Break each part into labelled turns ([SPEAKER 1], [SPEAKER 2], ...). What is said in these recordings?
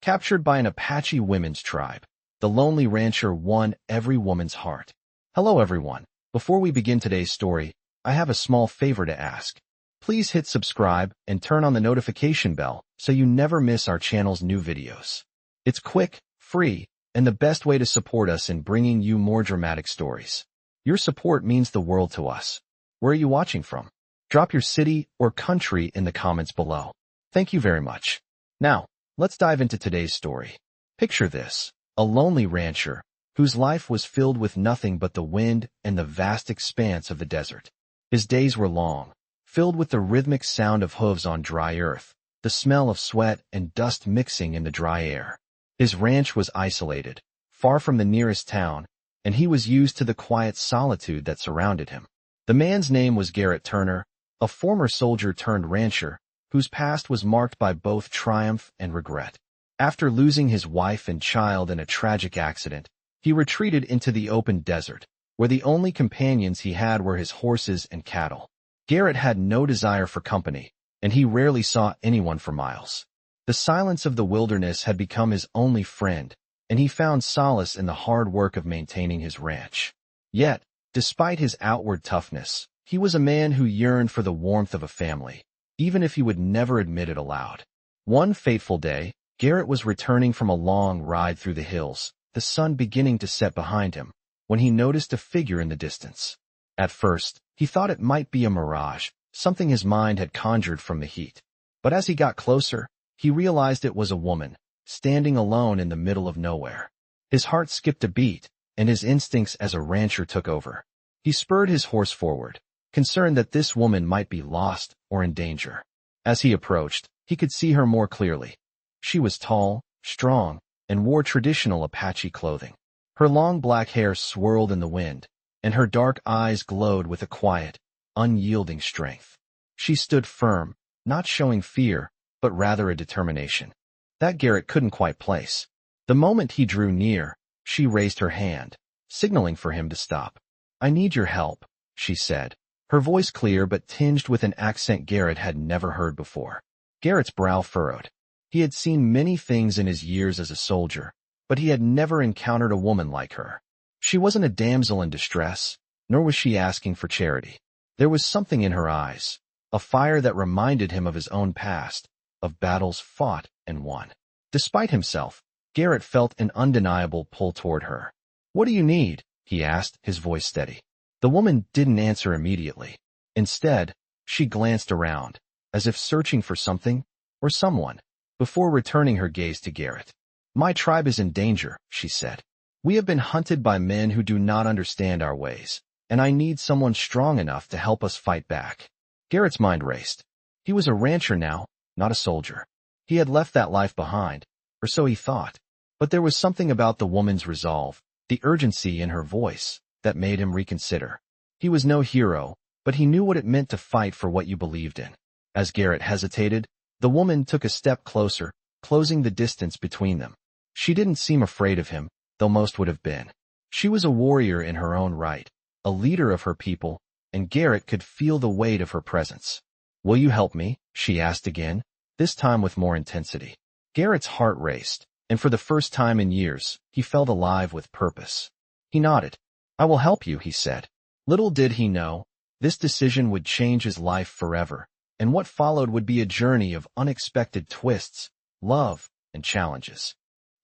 [SPEAKER 1] Captured by an Apache women's tribe, the lonely rancher won every woman's heart. Hello everyone. Before we begin today's story, I have a small favor to ask. Please hit subscribe and turn on the notification bell so you never miss our channel's new videos. It's quick, free, and the best way to support us in bringing you more dramatic stories. Your support means the world to us. Where are you watching from? Drop your city or country in the comments below. Thank you very much. Now, let's dive into today's story. Picture this, a lonely rancher whose life was filled with nothing but the wind and the vast expanse of the desert. His days were long, filled with the rhythmic sound of hooves on dry earth, the smell of sweat and dust mixing in the dry air. His ranch was isolated, far from the nearest town, and he was used to the quiet solitude that surrounded him. The man's name was Garrett Turner, a former soldier turned rancher, whose past was marked by both triumph and regret. After losing his wife and child in a tragic accident, he retreated into the open desert, where the only companions he had were his horses and cattle. Garrett had no desire for company, and he rarely saw anyone for miles. The silence of the wilderness had become his only friend, and he found solace in the hard work of maintaining his ranch. Yet, despite his outward toughness, he was a man who yearned for the warmth of a family, even if he would never admit it aloud. One fateful day, Garrett was returning from a long ride through the hills, the sun beginning to set behind him, when he noticed a figure in the distance. At first, he thought it might be a mirage, something his mind had conjured from the heat. But as he got closer, he realized it was a woman, standing alone in the middle of nowhere. His heart skipped a beat, and his instincts as a rancher took over. He spurred his horse forward, concerned that this woman might be lost or in danger. As he approached, he could see her more clearly. She was tall, strong, and wore traditional Apache clothing. Her long black hair swirled in the wind, and her dark eyes glowed with a quiet, unyielding strength. She stood firm, not showing fear, but rather a determination that Garrett couldn't quite place. The moment he drew near, she raised her hand, signaling for him to stop. "I need your help," she said, her voice clear but tinged with an accent Garrett had never heard before. Garrett's brow furrowed. He had seen many things in his years as a soldier, but he had never encountered a woman like her. She wasn't a damsel in distress, nor was she asking for charity. There was something in her eyes, a fire that reminded him of his own past, of battles fought and won. Despite himself, Garrett felt an undeniable pull toward her. "What do you need?" he asked, his voice steady. The woman didn't answer immediately. Instead, she glanced around, as if searching for something or someone, before returning her gaze to Garrett. "My tribe is in danger," she said. "We have been hunted by men who do not understand our ways, and I need someone strong enough to help us fight back." Garrett's mind raced. He was a rancher now, not a soldier. He had left that life behind, or so he thought. But there was something about the woman's resolve, the urgency in her voice, that made him reconsider. He was no hero, but he knew what it meant to fight for what you believed in. As Garrett hesitated, the woman took a step closer, closing the distance between them. She didn't seem afraid of him, though most would have been. She was a warrior in her own right, a leader of her people, and Garrett could feel the weight of her presence. "Will you help me?" she asked again, this time with more intensity. Garrett's heart raced, and for the first time in years, he felt alive with purpose. He nodded. "I will help you," he said. Little did he know, this decision would change his life forever, and what followed would be a journey of unexpected twists, love, and challenges.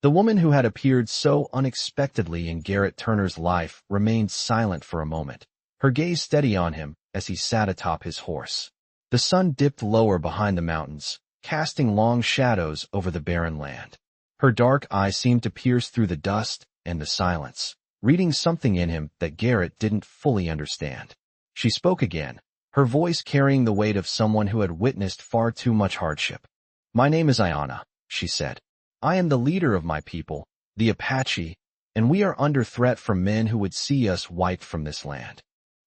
[SPEAKER 1] The woman who had appeared so unexpectedly in Garrett Turner's life remained silent for a moment, her gaze steady on him as he sat atop his horse. The sun dipped lower behind the mountains, casting long shadows over the barren land. Her dark eyes seemed to pierce through the dust and the silence, reading something in him that Garrett didn't fully understand. She spoke again, her voice carrying the weight of someone who had witnessed far too much hardship. "My name is Aiyana," she said. "I am the leader of my people, the Apache, and we are under threat from men who would see us wiped from this land."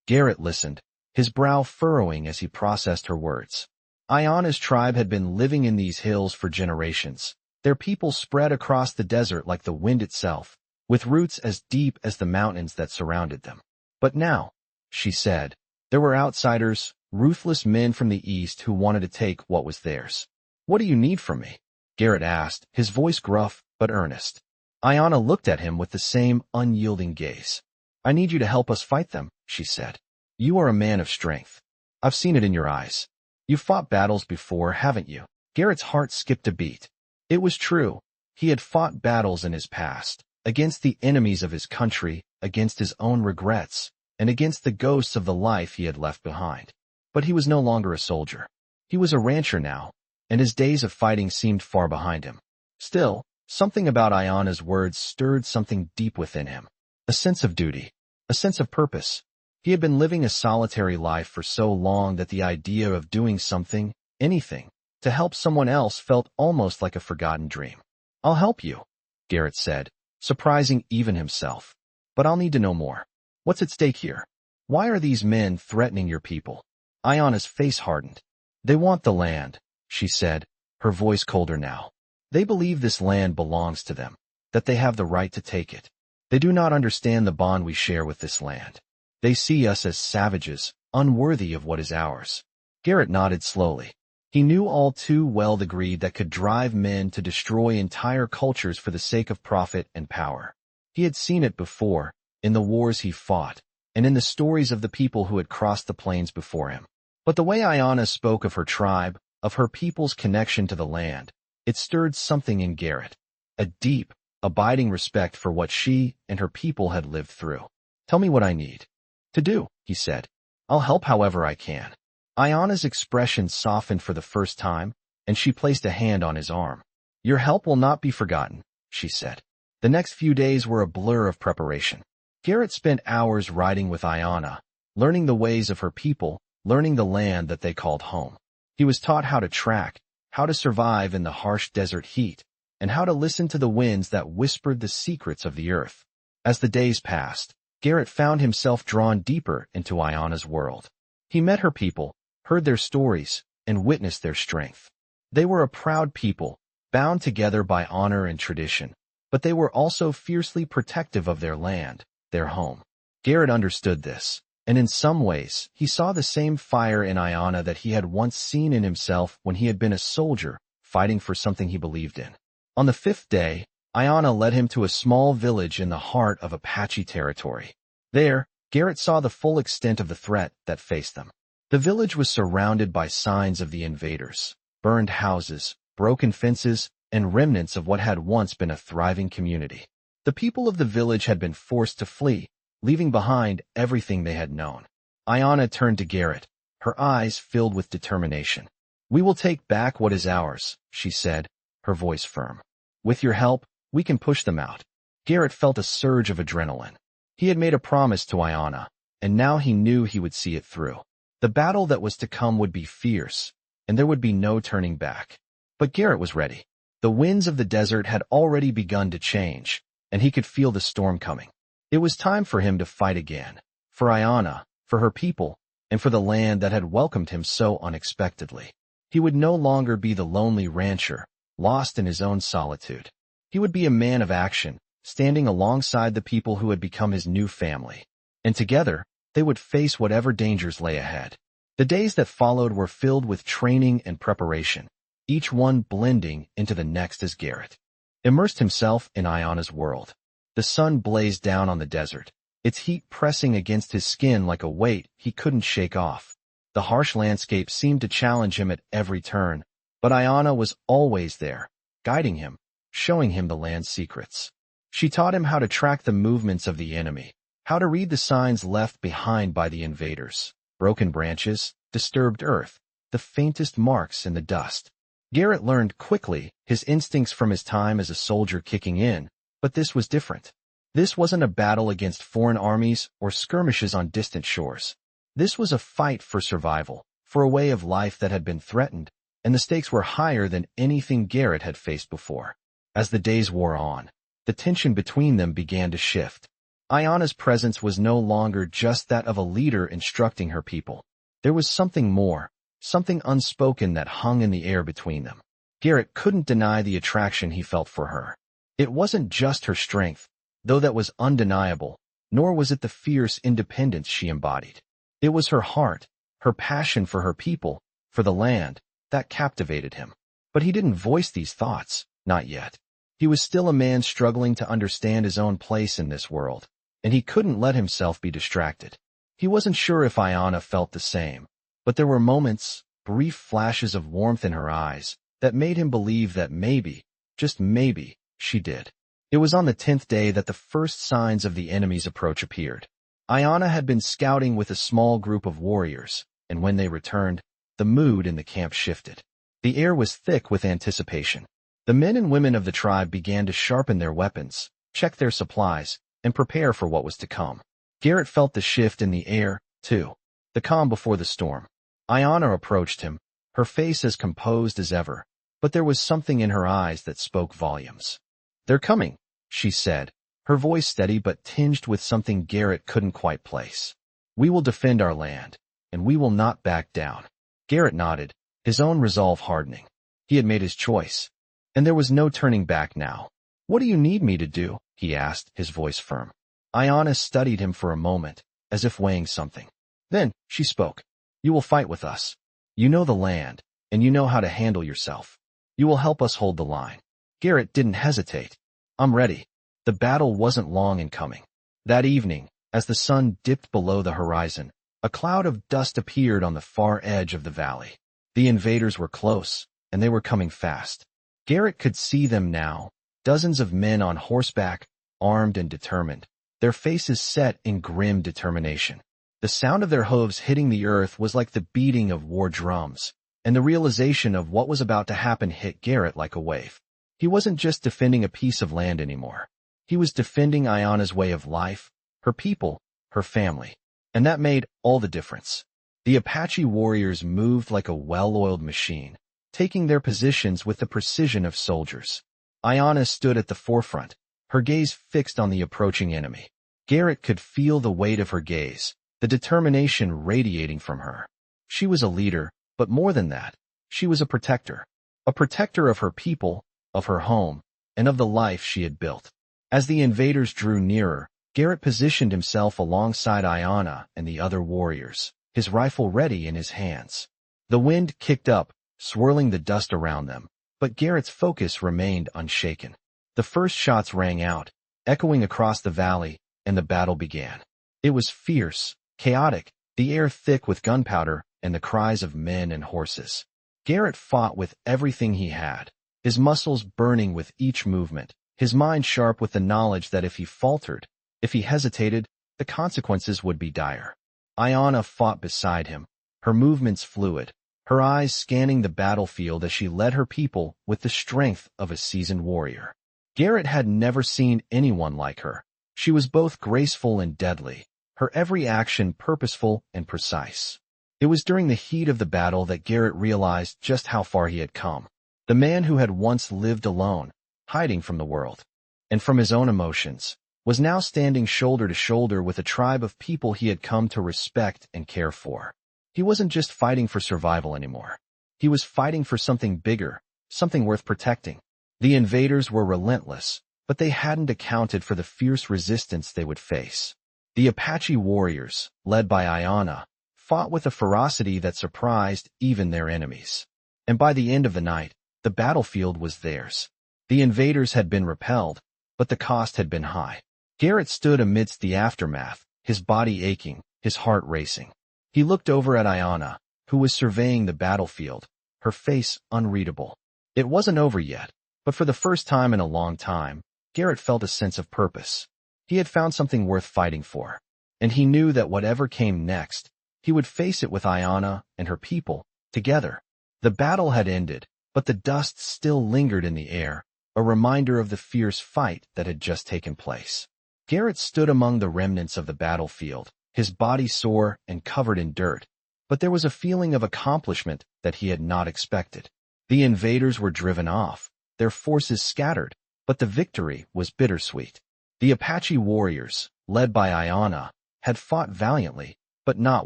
[SPEAKER 1] Garrett listened, his brow furrowing as he processed her words. Aiyana's tribe had been living in these hills for generations, their people spread across the desert like the wind itself, with roots as deep as the mountains that surrounded them. But now, she said, there were outsiders, ruthless men from the east who wanted to take what was theirs. "What do you need from me?" Garrett asked, his voice gruff but earnest. Aiyana looked at him with the same unyielding gaze. I need you to help us fight them, she said. You are a man of strength. I've seen it in your eyes. You've fought battles before, haven't you? Garrett's heart skipped a beat. It was true. He had fought battles in his past, against the enemies of his country, against his own regrets, and against the ghosts of the life he had left behind. But he was no longer a soldier. He was a rancher now, and his days of fighting seemed far behind him. Still, something about Aiyana's words stirred something deep within him. A sense of duty. A sense of purpose. He had been living a solitary life for so long that the idea of doing something, anything, to help someone else felt almost like a forgotten dream. I'll help you, Garrett said, surprising even himself. But I'll need to know more. What's at stake here? Why are these men threatening your people? Aiyana's face hardened. They want the land, she said, her voice colder now. They believe this land belongs to them, that they have the right to take it. They do not understand the bond we share with this land. They see us as savages, unworthy of what is ours. Garrett nodded slowly. He knew all too well the greed that could drive men to destroy entire cultures for the sake of profit and power. He had seen it before, in the wars he fought, and in the stories of the people who had crossed the plains before him. But the way Aiyana spoke of her tribe, of her people's connection to the land, it stirred something in Garrett. A deep, abiding respect for what she and her people had lived through. Tell me what I need to do, he said. I'll help however I can. Aiyana's expression softened for the first time, and she placed a hand on his arm. Your help will not be forgotten, she said. The next few days were a blur of preparation. Garrett spent hours riding with Aiyana, learning the ways of her people, learning the land that they called home. He was taught how to track, how to survive in the harsh desert heat, and how to listen to the winds that whispered the secrets of the earth. As the days passed, Garrett found himself drawn deeper into Aiyana's world. He met her people, heard their stories, and witnessed their strength. They were a proud people, bound together by honor and tradition, but they were also fiercely protective of their land, their home. Garrett understood this, and in some ways, he saw the same fire in Aiyana that he had once seen in himself when he had been a soldier, fighting for something he believed in. On the 5th day, Aiyana led him to a small village in the heart of Apache territory. There, Garrett saw the full extent of the threat that faced them. The village was surrounded by signs of the invaders, burned houses, broken fences, and remnants of what had once been a thriving community. The people of the village had been forced to flee, leaving behind everything they had known. Aiyana turned to Garrett, her eyes filled with determination. We will take back what is ours, she said, her voice firm. With your help, we can push them out. Garrett felt a surge of adrenaline. He had made a promise to Aiyana, and now he knew he would see it through. The battle that was to come would be fierce, and there would be no turning back. But Garrett was ready. The winds of the desert had already begun to change, and he could feel the storm coming. It was time for him to fight again, for Aiyana, for her people, and for the land that had welcomed him so unexpectedly. He would no longer be the lonely rancher, lost in his own solitude. He would be a man of action, standing alongside the people who had become his new family. And together, they would face whatever dangers lay ahead. The days that followed were filled with training and preparation, each one blending into the next as Garrett immersed himself in Aiyana's world. The sun blazed down on the desert, its heat pressing against his skin like a weight he couldn't shake off. The harsh landscape seemed to challenge him at every turn, but Aiyana was always there, guiding him, showing him the land's secrets. She taught him how to track the movements of the enemy, how to read the signs left behind by the invaders, broken branches, disturbed earth, the faintest marks in the dust. Garrett learned quickly, his instincts from his time as a soldier kicking in, but this was different. This wasn't a battle against foreign armies or skirmishes on distant shores. This was a fight for survival, for a way of life that had been threatened, and the stakes were higher than anything Garrett had faced before. As the days wore on, the tension between them began to shift. Aiyana's presence was no longer just that of a leader instructing her people. There was something more, something unspoken that hung in the air between them. Garrett couldn't deny the attraction he felt for her. It wasn't just her strength, though that was undeniable, nor was it the fierce independence she embodied. It was her heart, her passion for her people, for the land, that captivated him. But he didn't voice these thoughts, not yet. He was still a man struggling to understand his own place in this world, and he couldn't let himself be distracted. He wasn't sure if Aiyana felt the same, but there were moments, brief flashes of warmth in her eyes, that made him believe that maybe, just maybe, she did. It was on the 10th day that the first signs of the enemy's approach appeared. Aiyana had been scouting with a small group of warriors, and when they returned, the mood in the camp shifted. The air was thick with anticipation. The men and women of the tribe began to sharpen their weapons, check their supplies, and prepare for what was to come. Garrett felt the shift in the air, too. The calm before the storm. Aiyana approached him, her face as composed as ever, but there was something in her eyes that spoke volumes. "They're coming," she said, her voice steady but tinged with something Garrett couldn't quite place. "We will defend our land, and we will not back down." Garrett nodded, his own resolve hardening. He had made his choice, and there was no turning back now. "What do you need me to do?" he asked, his voice firm. Aiyana studied him for a moment, as if weighing something. Then, she spoke. "You will fight with us. You know the land, and you know how to handle yourself. You will help us hold the line." Garrett didn't hesitate. "I'm ready." The battle wasn't long in coming. That evening, as the sun dipped below the horizon, a cloud of dust appeared on the far edge of the valley. The invaders were close, and they were coming fast. Garrett could see them now, dozens of men on horseback, armed and determined, their faces set in grim determination. The sound of their hooves hitting the earth was like the beating of war drums, and the realization of what was about to happen hit Garrett like a wave. He wasn't just defending a piece of land anymore. He was defending Aiyana's way of life, her people, her family. And that made all the difference. The Apache warriors moved like a well-oiled machine, taking their positions with the precision of soldiers. Aiyana stood at the forefront, her gaze fixed on the approaching enemy. Garrett could feel the weight of her gaze, the determination radiating from her. She was a leader, but more than that, she was a protector of her people, of her home, and of the life she had built. As the invaders drew nearer, Garrett positioned himself alongside Aiyana and the other warriors, his rifle ready in his hands. The wind kicked up, swirling the dust around them, but Garrett's focus remained unshaken. The first shots rang out, echoing across the valley, and the battle began. It was fierce, chaotic, the air thick with gunpowder and the cries of men and horses. Garrett fought with everything he had, his muscles burning with each movement, his mind sharp with the knowledge that if he faltered, if he hesitated, the consequences would be dire. Aiyana fought beside him, her movements fluid, her eyes scanning the battlefield as she led her people with the strength of a seasoned warrior. Garrett had never seen anyone like her. She was both graceful and deadly, her every action purposeful and precise. It was during the heat of the battle that Garrett realized just how far he had come. The man who had once lived alone, hiding from the world, and from his own emotions, was now standing shoulder to shoulder with a tribe of people he had come to respect and care for. He wasn't just fighting for survival anymore. He was fighting for something bigger, something worth protecting. The invaders were relentless, but they hadn't accounted for the fierce resistance they would face. The Apache warriors, led by Aiyana, fought with a ferocity that surprised even their enemies. And by the end of the night, the battlefield was theirs. The invaders had been repelled, but the cost had been high. Garrett stood amidst the aftermath, his body aching, his heart racing. He looked over at Aiyana, who was surveying the battlefield, her face unreadable. It wasn't over yet, but for the first time in a long time, Garrett felt a sense of purpose. He had found something worth fighting for, and he knew that whatever came next, he would face it with Aiyana and her people, together. The battle had ended, but the dust still lingered in the air, a reminder of the fierce fight that had just taken place. Garrett stood among the remnants of the battlefield, his body sore and covered in dirt, but there was a feeling of accomplishment that he had not expected. The invaders were driven off, their forces scattered, but the victory was bittersweet. The Apache warriors, led by Aiyana, had fought valiantly, but not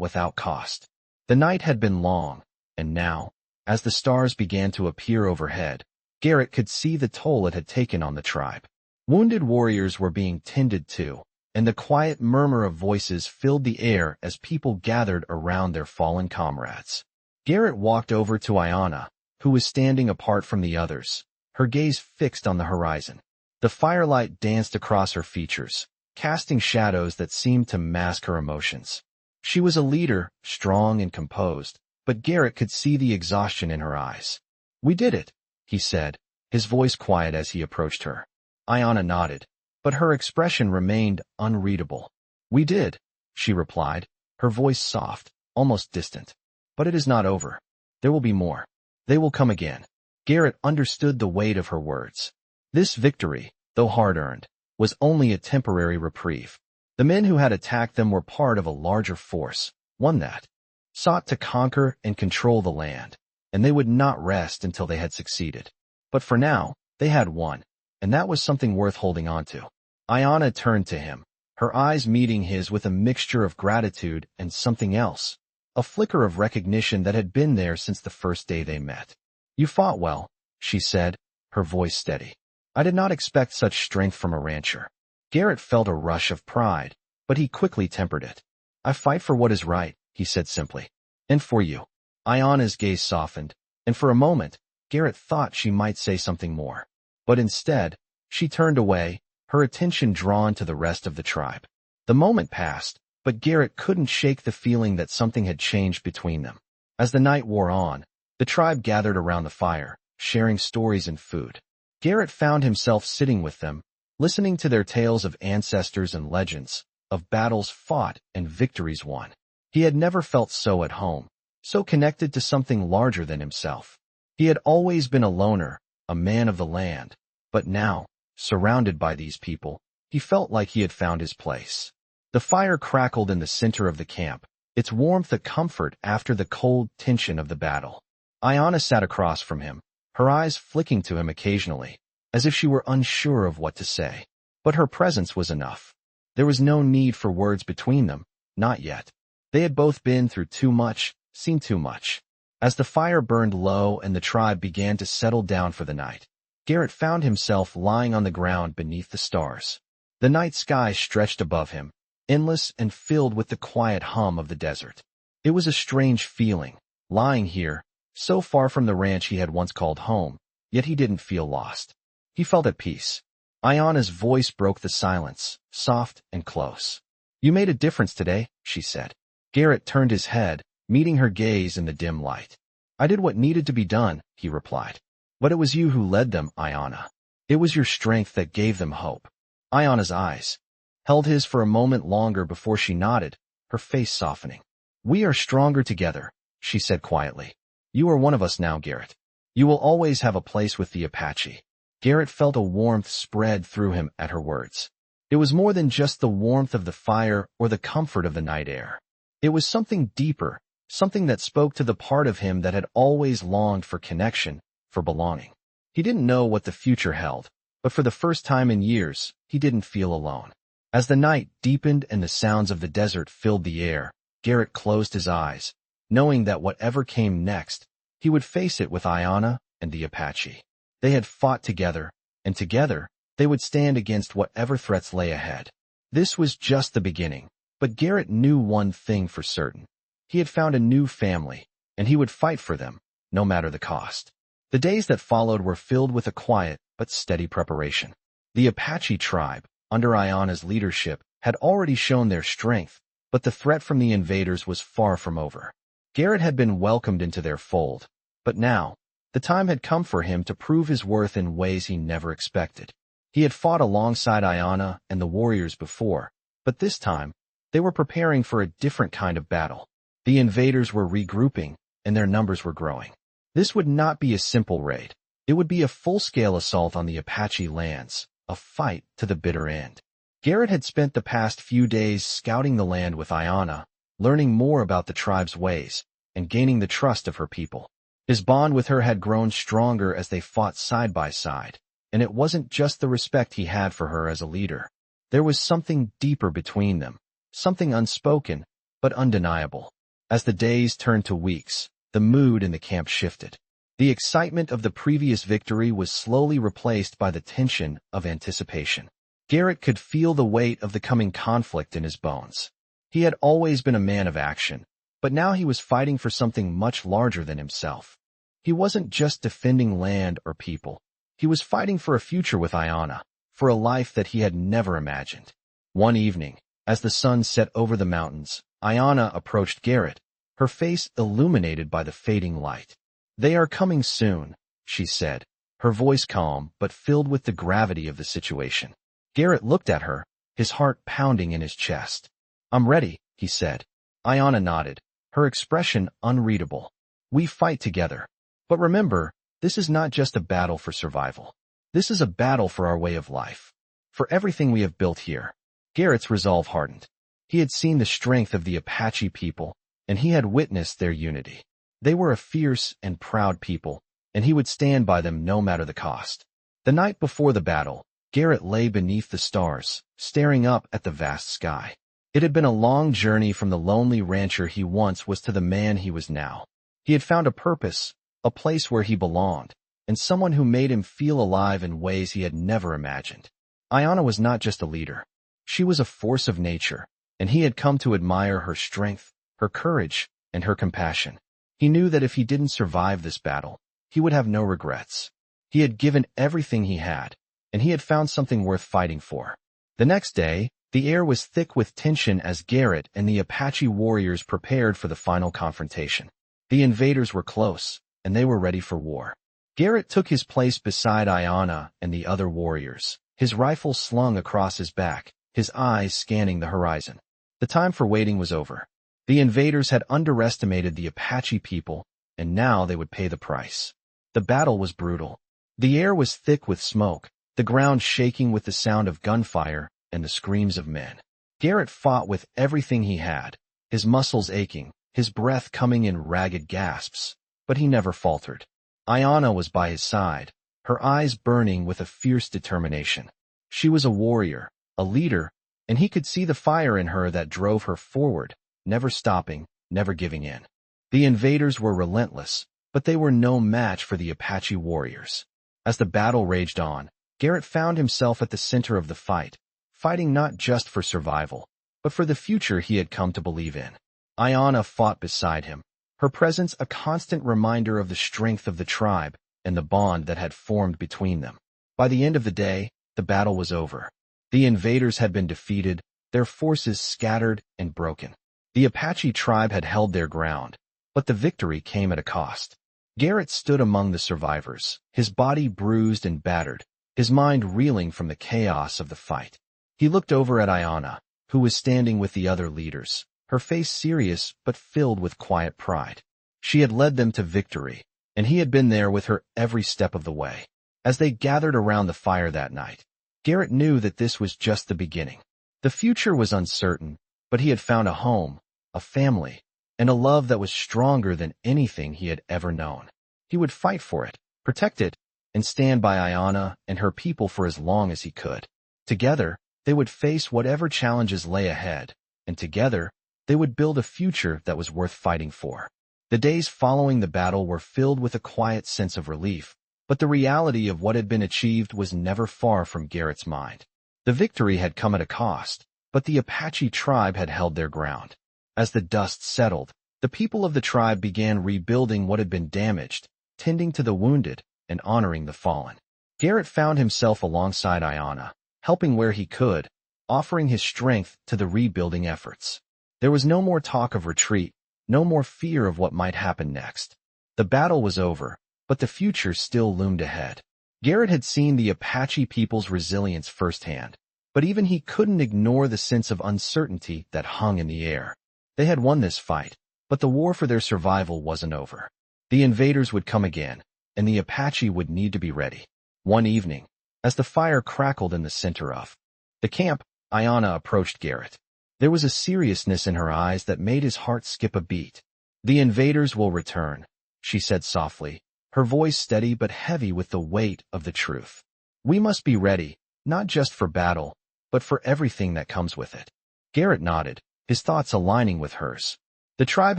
[SPEAKER 1] without cost. The night had been long, and now, as the stars began to appear overhead, Garrett could see the toll it had taken on the tribe. Wounded warriors were being tended to, and the quiet murmur of voices filled the air as people gathered around their fallen comrades. Garrett walked over to Aiyana, who was standing apart from the others, her gaze fixed on the horizon. The firelight danced across her features, casting shadows that seemed to mask her emotions. She was a leader, strong and composed, but Garrett could see the exhaustion in her eyes. "We did it," he said, his voice quiet as he approached her. Aiyana nodded, but her expression remained unreadable. "We did," she replied, her voice soft, almost distant. "But it is not over. There will be more. They will come again." Garrett understood the weight of her words. This victory, though hard-earned, was only a temporary reprieve. The men who had attacked them were part of a larger force, one that sought to conquer and control the land, and they would not rest until they had succeeded. But for now, they had won, and that was something worth holding on to. Aiyana turned to him, her eyes meeting his with a mixture of gratitude and something else, a flicker of recognition that had been there since the first day they met. "You fought well," she said, her voice steady. "I did not expect such strength from a rancher." Garrett felt a rush of pride, but he quickly tempered it. "I fight for what is right," he said simply. "And for you." Aiyana's gaze softened, and for a moment, Garrett thought she might say something more. But instead, she turned away, her attention drawn to the rest of the tribe. The moment passed, but Garrett couldn't shake the feeling that something had changed between them. As the night wore on, the tribe gathered around the fire, sharing stories and food. Garrett found himself sitting with them, listening to their tales of ancestors and legends, of battles fought and victories won. He had never felt so at home, so connected to something larger than himself. He had always been a loner, a man of the land, but now, surrounded by these people, he felt like he had found his place. The fire crackled in the center of the camp, its warmth a comfort after the cold tension of the battle. Aiyana sat across from him, her eyes flicking to him occasionally, as if she were unsure of what to say. But her presence was enough. There was no need for words between them, not yet. They had both been through too much, seen too much. As the fire burned low and the tribe began to settle down for the night, Garrett found himself lying on the ground beneath the stars. The night sky stretched above him, endless and filled with the quiet hum of the desert. It was a strange feeling, lying here, so far from the ranch he had once called home, yet he didn't feel lost. He felt at peace. Aiyana's voice broke the silence, soft and close. "You made a difference today," she said. Garrett turned his head, meeting her gaze in the dim light. "I did what needed to be done," he replied. "But it was you who led them, Aiyana. It was your strength that gave them hope." Aiyana's eyes held his for a moment longer before she nodded, her face softening. "We are stronger together," she said quietly. "You are one of us now, Garrett. You will always have a place with the Apache." Garrett felt a warmth spread through him at her words. It was more than just the warmth of the fire or the comfort of the night air. It was something deeper, something that spoke to the part of him that had always longed for connection, for belonging. He didn't know what the future held, but for the first time in years, he didn't feel alone. As the night deepened and the sounds of the desert filled the air, Garrett closed his eyes, knowing that whatever came next, he would face it with Aiyana and the Apache. They had fought together, and together, they would stand against whatever threats lay ahead. This was just the beginning, but Garrett knew one thing for certain. He had found a new family, and he would fight for them, no matter the cost. The days that followed were filled with a quiet but steady preparation. The Apache tribe, under Aiyana's leadership, had already shown their strength, but the threat from the invaders was far from over. Garrett had been welcomed into their fold, but now, the time had come for him to prove his worth in ways he never expected. He had fought alongside Aiyana and the warriors before, but this time, they were preparing for a different kind of battle. The invaders were regrouping, and their numbers were growing. This would not be a simple raid. It would be a full-scale assault on the Apache lands, a fight to the bitter end. Garrett had spent the past few days scouting the land with Aiyana, learning more about the tribe's ways, and gaining the trust of her people. His bond with her had grown stronger as they fought side by side, and it wasn't just the respect he had for her as a leader. There was something deeper between them, something unspoken, but undeniable. As the days turned to weeks, the mood in the camp shifted. The excitement of the previous victory was slowly replaced by the tension of anticipation. Garrett could feel the weight of the coming conflict in his bones. He had always been a man of action, but now he was fighting for something much larger than himself. He wasn't just defending land or people. He was fighting for a future with Aiyana, for a life that he had never imagined. One evening, as the sun set over the mountains, Aiyana approached Garrett, her face illuminated by the fading light. "They are coming soon," she said, her voice calm but filled with the gravity of the situation. Garrett looked at her, his heart pounding in his chest. "I'm ready," he said. Aiyana nodded, her expression unreadable. "We fight together. But remember, this is not just a battle for survival. This is a battle for our way of life. For everything we have built here." Garrett's resolve hardened. He had seen the strength of the Apache people, and he had witnessed their unity. They were a fierce and proud people, and he would stand by them no matter the cost. The night before the battle, Garrett lay beneath the stars, staring up at the vast sky. It had been a long journey from the lonely rancher he once was to the man he was now. He had found a purpose, a place where he belonged, and someone who made him feel alive in ways he had never imagined. Aiyana was not just a leader. She was a force of nature, and he had come to admire her strength, her courage, and her compassion. He knew that if he didn't survive this battle, he would have no regrets. He had given everything he had, and he had found something worth fighting for. The next day, the air was thick with tension as Garrett and the Apache warriors prepared for the final confrontation. The invaders were close, and they were ready for war. Garrett took his place beside Aiyana and the other warriors, his rifle slung across his back, his eyes scanning the horizon. The time for waiting was over. The invaders had underestimated the Apache people, and now they would pay the price. The battle was brutal. The air was thick with smoke, the ground shaking with the sound of gunfire and the screams of men. Garrett fought with everything he had, his muscles aching, his breath coming in ragged gasps, but he never faltered. Aiyana was by his side, her eyes burning with a fierce determination. She was a warrior, a leader, and he could see the fire in her that drove her forward, never stopping, never giving in. The invaders were relentless, but they were no match for the Apache warriors. As the battle raged on, Garrett found himself at the center of the fight, fighting not just for survival, but for the future he had come to believe in. Aiyana fought beside him, her presence a constant reminder of the strength of the tribe and the bond that had formed between them. By the end of the day, the battle was over. The invaders had been defeated, their forces scattered and broken. The Apache tribe had held their ground, but the victory came at a cost. Garrett stood among the survivors, his body bruised and battered, his mind reeling from the chaos of the fight. He looked over at Aiyana, who was standing with the other leaders, her face serious but filled with quiet pride. She had led them to victory, and he had been there with her every step of the way. As they gathered around the fire that night, Garrett knew that this was just the beginning. The future was uncertain, but he had found a home, a family, and a love that was stronger than anything he had ever known. He would fight for it, protect it, and stand by Aiyana and her people for as long as he could. Together, they would face whatever challenges lay ahead, and together, they would build a future that was worth fighting for. The days following the battle were filled with a quiet sense of relief, but the reality of what had been achieved was never far from Garrett's mind. The victory had come at a cost, but the Apache tribe had held their ground. As the dust settled, the people of the tribe began rebuilding what had been damaged, tending to the wounded, and honoring the fallen. Garrett found himself alongside Aiyana, helping where he could, offering his strength to the rebuilding efforts. There was no more talk of retreat, no more fear of what might happen next. The battle was over, but the future still loomed ahead. Garrett had seen the Apache people's resilience firsthand, but even he couldn't ignore the sense of uncertainty that hung in the air. They had won this fight, but the war for their survival wasn't over. The invaders would come again, and the Apache would need to be ready. One evening, as the fire crackled in the center of the camp, Aiyana approached Garrett. There was a seriousness in her eyes that made his heart skip a beat. "The invaders will return," she said softly, her voice steady but heavy with the weight of the truth. "We must be ready, not just for battle, but for everything that comes with it." Garrett nodded, his thoughts aligning with hers. The tribe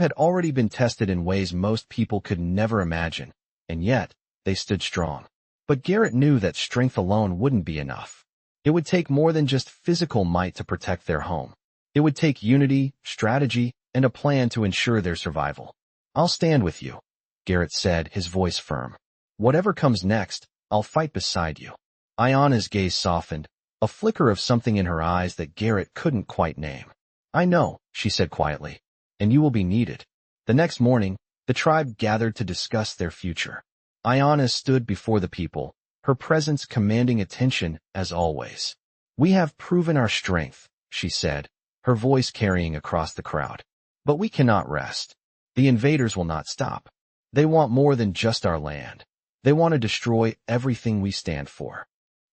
[SPEAKER 1] had already been tested in ways most people could never imagine, and yet, they stood strong. But Garrett knew that strength alone wouldn't be enough. It would take more than just physical might to protect their home. It would take unity, strategy, and a plan to ensure their survival. "I'll stand with you," Garrett said, his voice firm. Whatever comes next, I'll fight beside you. Aiyana's gaze softened, a flicker of something in her eyes that Garrett couldn't quite name. I know, she said quietly, and you will be needed. The next morning, the tribe gathered to discuss their future. Aiyana stood before the people, her presence commanding attention as always. We have proven our strength, she said, her voice carrying across the crowd. But we cannot rest. The invaders will not stop. They want more than just our land. They want to destroy everything we stand for.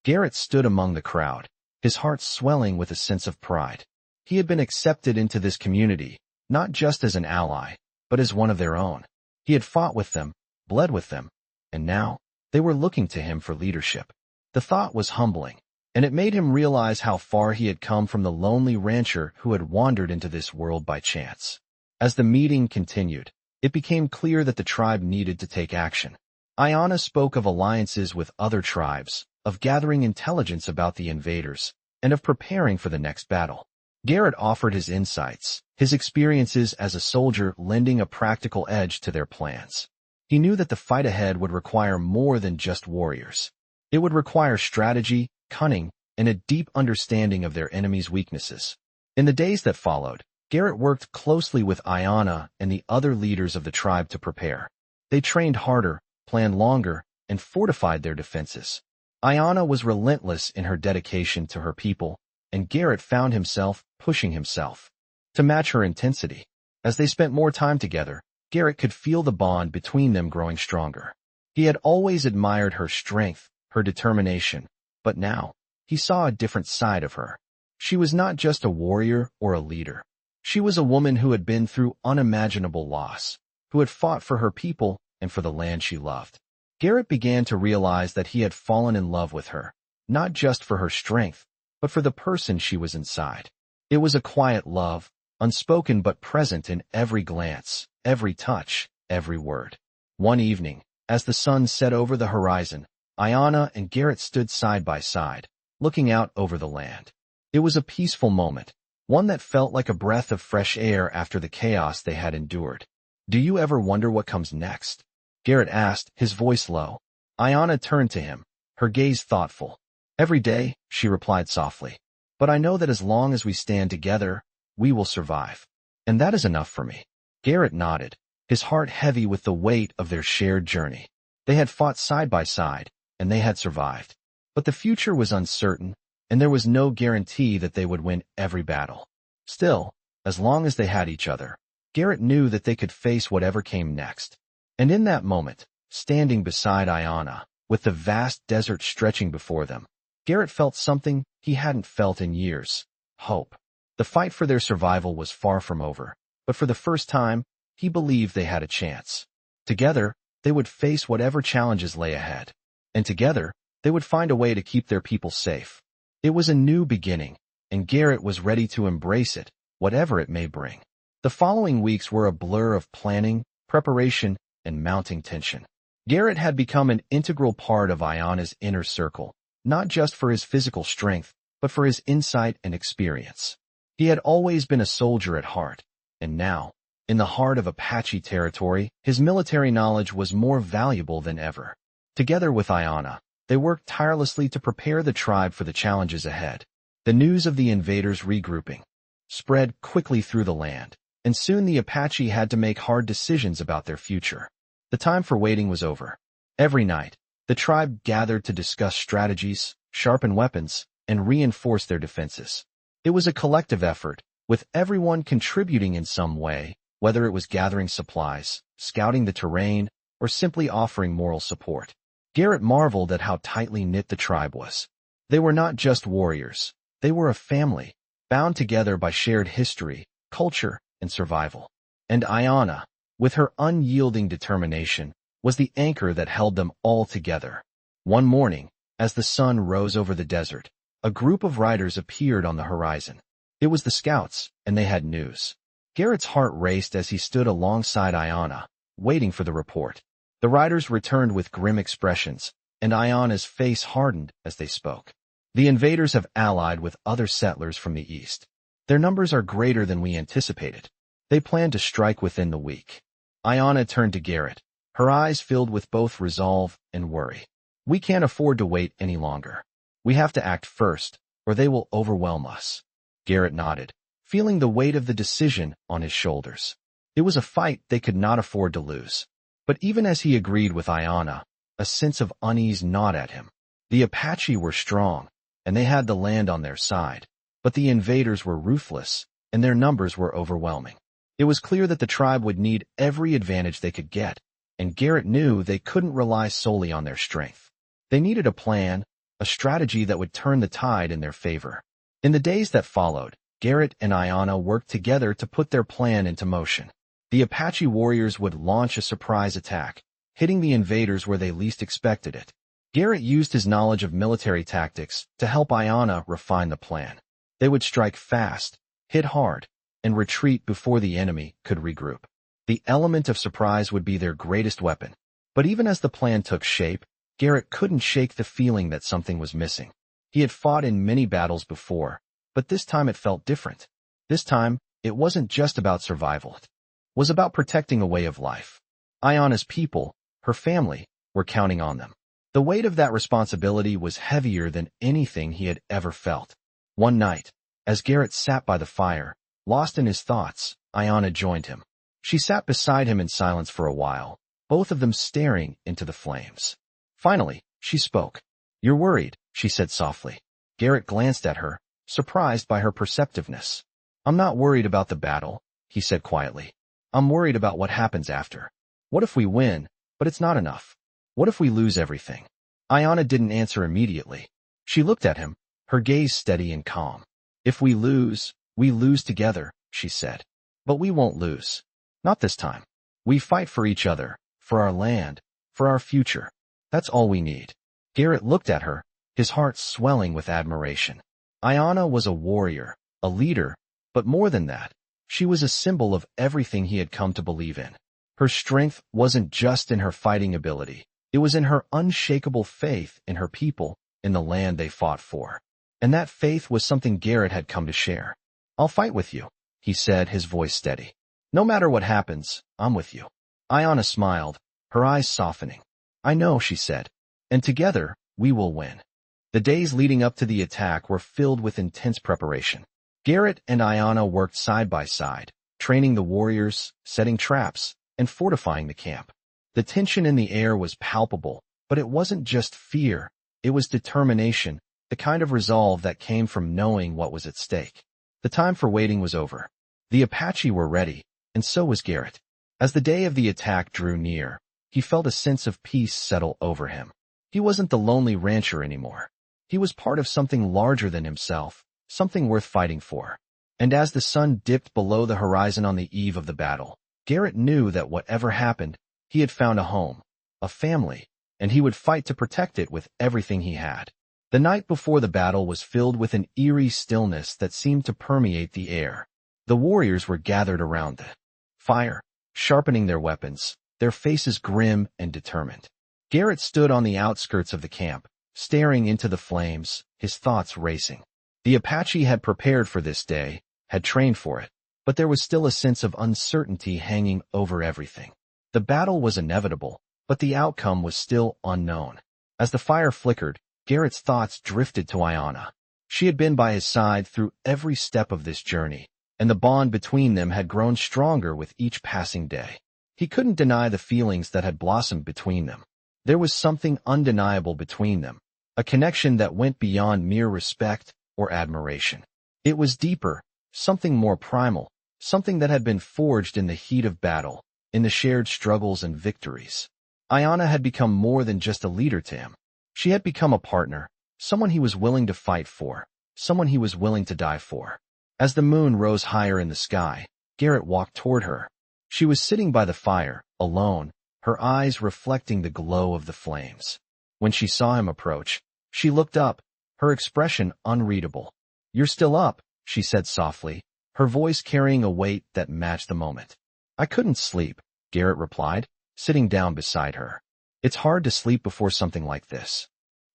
[SPEAKER 1] Garrett stood among the crowd, his heart swelling with a sense of pride. He had been accepted into this community, not just as an ally, but as one of their own. He had fought with them, bled with them, and now they were looking to him for leadership. The thought was humbling, and it made him realize how far he had come from the lonely rancher who had wandered into this world by chance. As the meeting continued, it became clear that the tribe needed to take action. Aiyana spoke of alliances with other tribes, of gathering intelligence about the invaders, and of preparing for the next battle. Garrett offered his insights, his experiences as a soldier lending a practical edge to their plans. He knew that the fight ahead would require more than just warriors. It would require strategy, cunning, and a deep understanding of their enemy's weaknesses. In the days that followed, Garrett worked closely with Aiyana and the other leaders of the tribe to prepare. They trained harder, planned longer, and fortified their defenses. Aiyana was relentless in her dedication to her people, and Garrett found himself pushing himself to match her intensity. As they spent more time together, Garrett could feel the bond between them growing stronger. He had always admired her strength, her determination, but now he saw a different side of her. She was not just a warrior or a leader. She was a woman who had been through unimaginable loss, who had fought for her people and for the land she loved. Garrett began to realize that he had fallen in love with her, not just for her strength, but for the person she was inside. It was a quiet love, unspoken but present in every glance, every touch, every word. One evening, as the sun set over the horizon, Aiyana and Garrett stood side by side, looking out over the land. It was a peaceful moment, one that felt like a breath of fresh air after the chaos they had endured. Do you ever wonder what comes next? Garrett asked, his voice low. Aiyana turned to him, her gaze thoughtful. Every day, she replied softly. But I know that as long as we stand together, we will survive. And that is enough for me. Garrett nodded, his heart heavy with the weight of their shared journey. They had fought side by side, and they had survived. But the future was uncertain, and there was no guarantee that they would win every battle. Still, as long as they had each other, Garrett knew that they could face whatever came next. And in that moment, standing beside Aiyana, with the vast desert stretching before them, Garrett felt something he hadn't felt in years: hope. The fight for their survival was far from over, but for the first time, he believed they had a chance. Together, they would face whatever challenges lay ahead. And together, they would find a way to keep their people safe. It was a new beginning, and Garrett was ready to embrace it, whatever it may bring. The following weeks were a blur of planning, preparation, and mounting tension. Garrett had become an integral part of Aiyana's inner circle, not just for his physical strength, but for his insight and experience. He had always been a soldier at heart, and now, in the heart of Apache territory, his military knowledge was more valuable than ever. Together with Aiyana, they worked tirelessly to prepare the tribe for the challenges ahead. The news of the invaders regrouping spread quickly through the land, and soon the Apache had to make hard decisions about their future. The time for waiting was over. Every night, the tribe gathered to discuss strategies, sharpen weapons, and reinforce their defenses. It was a collective effort, with everyone contributing in some way, whether it was gathering supplies, scouting the terrain, or simply offering moral support. Garrett marveled at how tightly knit the tribe was. They were not just warriors. They were a family, bound together by shared history, culture, and survival. And Aiyana, with her unyielding determination, was the anchor that held them all together. One morning, as the sun rose over the desert, a group of riders appeared on the horizon. It was the scouts, and they had news. Garrett's heart raced as he stood alongside Aiyana, waiting for the report. The riders returned with grim expressions, and Aiyana's face hardened as they spoke. The invaders have allied with other settlers from the east. Their numbers are greater than we anticipated. They plan to strike within the week. Aiyana turned to Garrett, her eyes filled with both resolve and worry. "We can't afford to wait any longer. We have to act first, or they will overwhelm us." Garrett nodded, feeling the weight of the decision on his shoulders. It was a fight they could not afford to lose. But even as he agreed with Aiyana, a sense of unease gnawed at him. The Apache were strong, and they had the land on their side. But the invaders were ruthless, and their numbers were overwhelming. It was clear that the tribe would need every advantage they could get, and Garrett knew they couldn't rely solely on their strength. They needed a plan, a strategy that would turn the tide in their favor. In the days that followed, Garrett and Aiyana worked together to put their plan into motion. The Apache warriors would launch a surprise attack, hitting the invaders where they least expected it. Garrett used his knowledge of military tactics to help Aiyana refine the plan. They would strike fast, hit hard, and retreat before the enemy could regroup. The element of surprise would be their greatest weapon. But even as the plan took shape, Garrett couldn't shake the feeling that something was missing. He had fought in many battles before, but this time it felt different. This time, it wasn't just about survival. It was about protecting a way of life. Aiyana's people, her family, were counting on them. The weight of that responsibility was heavier than anything he had ever felt. One night, as Garrett sat by the fire, lost in his thoughts, Aiyana joined him. She sat beside him in silence for a while, both of them staring into the flames. Finally, she spoke. "You're worried," she said softly. Garrett glanced at her, surprised by her perceptiveness. "I'm not worried about the battle," he said quietly. "I'm worried about what happens after. What if we win, but it's not enough? What if we lose everything?" Aiyana didn't answer immediately. She looked at him, her gaze steady and calm. "If we lose together," she said. "But we won't lose. Not this time. We fight for each other, for our land, for our future. That's all we need." Garrett looked at her, his heart swelling with admiration. Aiyana was a warrior, a leader, but more than that, she was a symbol of everything he had come to believe in. Her strength wasn't just in her fighting ability. It was in her unshakable faith in her people, in the land they fought for. And that faith was something Garrett had come to share. "I'll fight with you," he said, his voice steady. "No matter what happens, I'm with you." Aiyana smiled, her eyes softening. "I know," she said, "and together, we will win." The days leading up to the attack were filled with intense preparation. Garrett and Aiyana worked side by side, training the warriors, setting traps, and fortifying the camp. The tension in the air was palpable, but it wasn't just fear, it was determination, the kind of resolve that came from knowing what was at stake. The time for waiting was over. The Apache were ready, and so was Garrett. As the day of the attack drew near, he felt a sense of peace settle over him. He wasn't the lonely rancher anymore. He was part of something larger than himself, something worth fighting for. And as the sun dipped below the horizon on the eve of the battle, Garrett knew that whatever happened, he had found a home, a family, and he would fight to protect it with everything he had. The night before the battle was filled with an eerie stillness that seemed to permeate the air. The warriors were gathered around the fire, sharpening their weapons, their faces grim and determined. Garrett stood on the outskirts of the camp, staring into the flames, his thoughts racing. The Apache had prepared for this day, had trained for it, but there was still a sense of uncertainty hanging over everything. The battle was inevitable, but the outcome was still unknown. As the fire flickered, Garrett's thoughts drifted to Aiyana. She had been by his side through every step of this journey, and the bond between them had grown stronger with each passing day. He couldn't deny the feelings that had blossomed between them. There was something undeniable between them, a connection that went beyond mere respect or admiration. It was deeper, something more primal, something that had been forged in the heat of battle, in the shared struggles and victories. Aiyana had become more than just a leader to him. She had become a partner, someone he was willing to fight for, someone he was willing to die for. As the moon rose higher in the sky, Garrett walked toward her. She was sitting by the fire, alone, her eyes reflecting the glow of the flames. When she saw him approach, she looked up, her expression unreadable. "You're still up," she said softly, her voice carrying a weight that matched the moment. "I couldn't sleep," Garrett replied, sitting down beside her. "It's hard to sleep before something like this."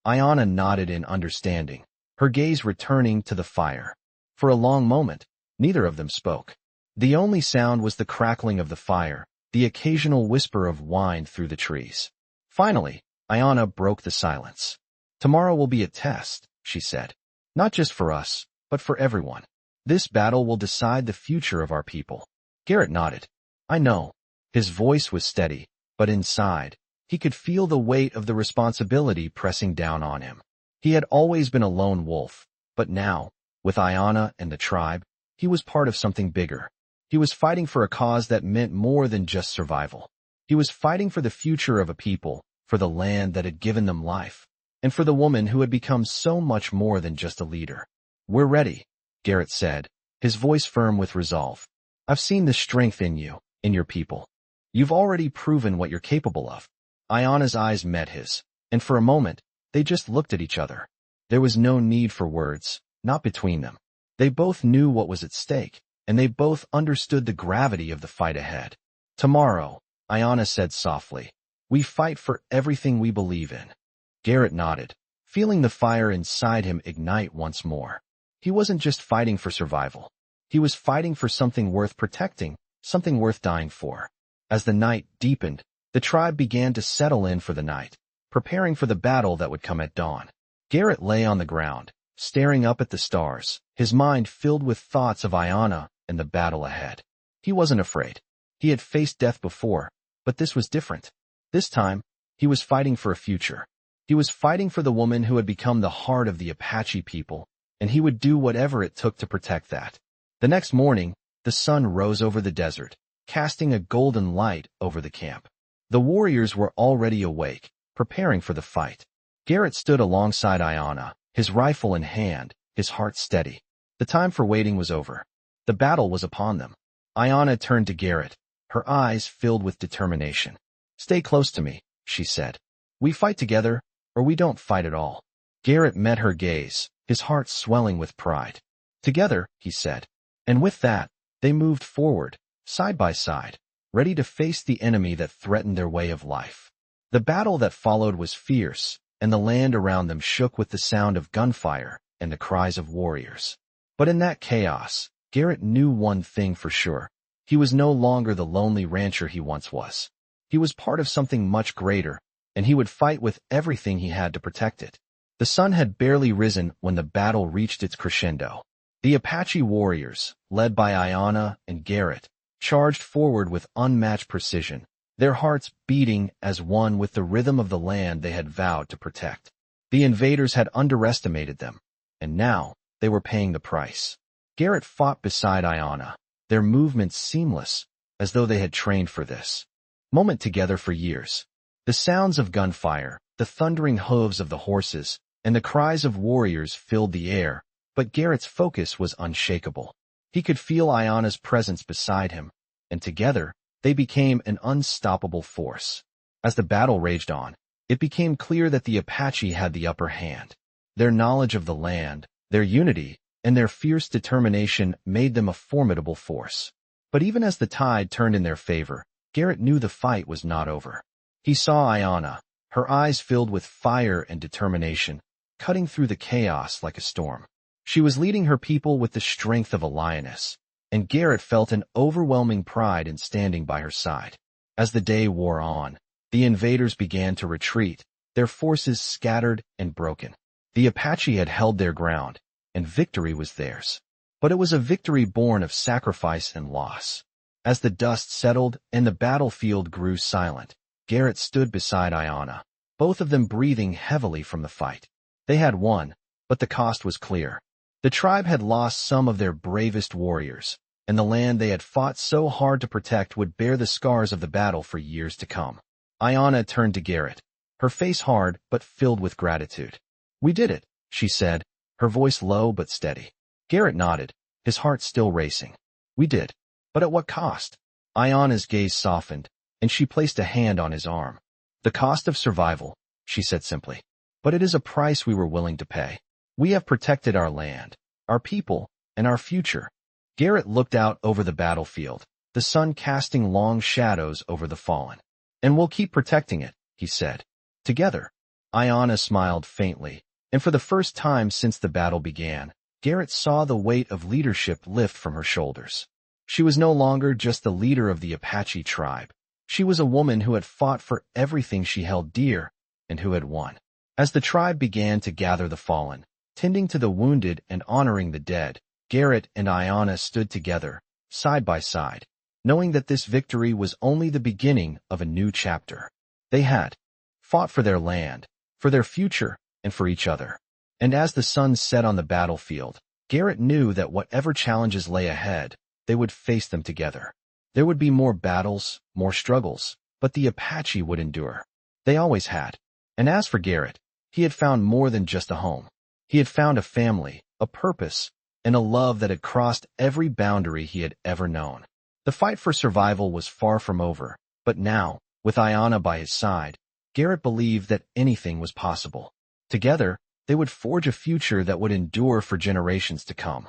[SPEAKER 1] Aiyana nodded in understanding, her gaze returning to the fire. For a long moment, neither of them spoke. The only sound was the crackling of the fire, the occasional whisper of wind through the trees. Finally, Aiyana broke the silence. "Tomorrow will be a test," she said. "Not just for us, but for everyone. This battle will decide the future of our people." Garrett nodded. "I know." His voice was steady, but inside, he could feel the weight of the responsibility pressing down on him. He had always been a lone wolf, but now, with Aiyana and the tribe, he was part of something bigger. He was fighting for a cause that meant more than just survival. He was fighting for the future of a people, for the land that had given them life, and for the woman who had become so much more than just a leader. "We're ready," Garrett said, his voice firm with resolve. "I've seen the strength in you, in your people. You've already proven what you're capable of." Aiyana's eyes met his, and for a moment, they just looked at each other. There was no need for words, not between them. They both knew what was at stake, and they both understood the gravity of the fight ahead. "Tomorrow," Aiyana said softly, "we fight for everything we believe in." Garrett nodded, feeling the fire inside him ignite once more. He wasn't just fighting for survival. He was fighting for something worth protecting, something worth dying for. As the night deepened, the tribe began to settle in for the night, preparing for the battle that would come at dawn. Garrett lay on the ground, staring up at the stars, his mind filled with thoughts of Aiyana and the battle ahead. He wasn't afraid. He had faced death before, but this was different. This time, he was fighting for a future. He was fighting for the woman who had become the heart of the Apache people, and he would do whatever it took to protect that. The next morning, the sun rose over the desert, casting a golden light over the camp. The warriors were already awake, preparing for the fight. Garrett stood alongside Aiyana, his rifle in hand, his heart steady. The time for waiting was over. The battle was upon them. Aiyana turned to Garrett, her eyes filled with determination. "Stay close to me," she said. "We fight together, or we don't fight at all." Garrett met her gaze, his heart swelling with pride. "Together," he said. And with that, they moved forward, side by side, ready to face the enemy that threatened their way of life. The battle that followed was fierce, and the land around them shook with the sound of gunfire and the cries of warriors. But in that chaos, Garrett knew one thing for sure. He was no longer the lonely rancher he once was. He was part of something much greater, and he would fight with everything he had to protect it. The sun had barely risen when the battle reached its crescendo. The Apache warriors, led by Aiyana and Garrett, charged forward with unmatched precision, their hearts beating as one with the rhythm of the land they had vowed to protect. The invaders had underestimated them, and now they were paying the price. Garrett fought beside Aiyana, their movements seamless, as though they had trained for this moment together for years. The sounds of gunfire, the thundering hooves of the horses, and the cries of warriors filled the air, but Garrett's focus was unshakable. He could feel Aiyana's presence beside him, and together, they became an unstoppable force. As the battle raged on, it became clear that the Apache had the upper hand. Their knowledge of the land, their unity, and their fierce determination made them a formidable force. But even as the tide turned in their favor, Garrett knew the fight was not over. He saw Aiyana, her eyes filled with fire and determination, cutting through the chaos like a storm. She was leading her people with the strength of a lioness, and Garrett felt an overwhelming pride in standing by her side. As the day wore on, the invaders began to retreat, their forces scattered and broken. The Apache had held their ground, and victory was theirs. But it was a victory born of sacrifice and loss. As the dust settled and the battlefield grew silent, Garrett stood beside Aiyana, both of them breathing heavily from the fight. They had won, but the cost was clear. The tribe had lost some of their bravest warriors, and the land they had fought so hard to protect would bear the scars of the battle for years to come. Aiyana turned to Garrett, her face hard but filled with gratitude. "We did it," she said, her voice low but steady. Garrett nodded, his heart still racing. "We did. But at what cost?" Aiyana's gaze softened, and she placed a hand on his arm. "The cost of survival," she said simply. "But it is a price we were willing to pay. We have protected our land, our people, and our future." Garrett looked out over the battlefield, the sun casting long shadows over the fallen. "And we'll keep protecting it," he said. "Together." Aiyana smiled faintly, and for the first time since the battle began, Garrett saw the weight of leadership lift from her shoulders. She was no longer just the leader of the Apache tribe. She was a woman who had fought for everything she held dear and who had won. As the tribe began to gather the fallen, tending to the wounded and honoring the dead, Garrett and Aiyana stood together, side by side, knowing that this victory was only the beginning of a new chapter. They had fought for their land, for their future, and for each other. And as the sun set on the battlefield, Garrett knew that whatever challenges lay ahead, they would face them together. There would be more battles, more struggles, but the Apache would endure. They always had. And as for Garrett, he had found more than just a home. He had found a family, a purpose, and a love that had crossed every boundary he had ever known. The fight for survival was far from over, but now, with Aiyana by his side, Garrett believed that anything was possible. Together, they would forge a future that would endure for generations to come.